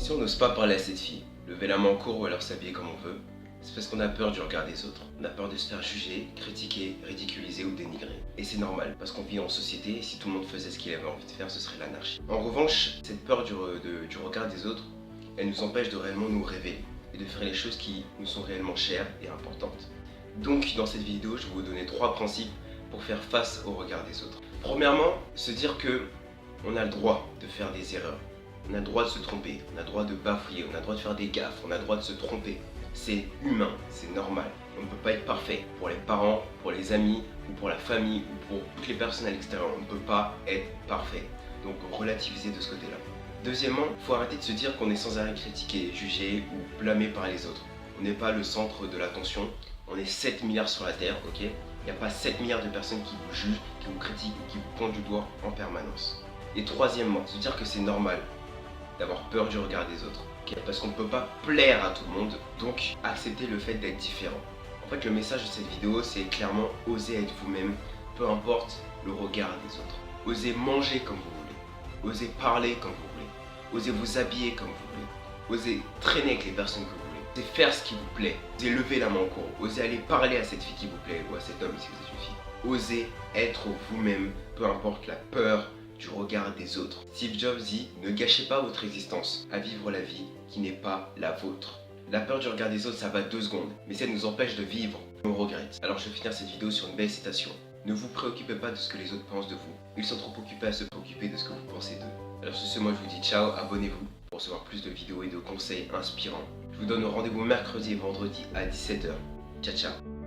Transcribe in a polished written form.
Si on n'ose pas parler à cette fille, lever la main en cours ou alors s'habiller comme on veut, c'est parce qu'on a peur du regard des autres. On a peur de se faire juger, critiquer, ridiculiser ou dénigrer. Et c'est normal, parce qu'on vit en société et si tout le monde faisait ce qu'il avait envie de faire, ce serait l'anarchie. En revanche, cette peur du regard des autres, elle nous empêche de réellement nous révéler et de faire les choses qui nous sont réellement chères et importantes. Donc, dans cette vidéo, je vais vous donner 3 principes pour faire face au regard des autres. Premièrement, se dire que on a le droit de faire des erreurs. On a le droit de se tromper, on a le droit de bafouiller, on a le droit de faire des gaffes, on a le droit de se tromper. C'est humain, c'est normal. On ne peut pas être parfait pour les parents, pour les amis, ou pour la famille, ou pour toutes les personnes à l'extérieur. On ne peut pas être parfait. Donc relativiser de ce côté-là. Deuxièmement, il faut arrêter de se dire qu'on est sans arrêt critiqué, jugé ou blâmé par les autres. On n'est pas le centre de l'attention. On est 7 milliards sur la Terre, ok? Il n'y a pas 7 milliards de personnes qui vous jugent, qui vous critiquent ou qui vous pointent du doigt en permanence. Et troisièmement, se dire que c'est normal d'avoir peur du regard des autres. Okay, parce qu'on ne peut pas plaire à tout le monde, donc accepter le fait d'être différent. En fait, le message de cette vidéo, c'est clairement oser être vous-même, peu importe le regard des autres. Osez manger comme vous voulez, osez parler comme vous voulez, osez vous habiller comme vous voulez, osez traîner avec les personnes que vous voulez, osez faire ce qui vous plaît, osez lever la main en cours, osez aller parler à cette fille qui vous plaît ou à cet homme si vous êtes une fille. Osez être vous-même, peu importe la peur du regard des autres. Steve Jobs dit « Ne gâchez pas votre existence à vivre la vie qui n'est pas la vôtre ». La peur du regard des autres, ça va 2 secondes, mais ça nous empêche de vivre. On regrette. Alors je vais finir cette vidéo sur une belle citation. Ne vous préoccupez pas de ce que les autres pensent de vous. Ils sont trop occupés à se préoccuper de ce que vous pensez d'eux. Alors sur ce, moi je vous dis ciao, abonnez-vous pour recevoir plus de vidéos et de conseils inspirants. Je vous donne rendez-vous mercredi et vendredi à 17 h. Ciao ciao.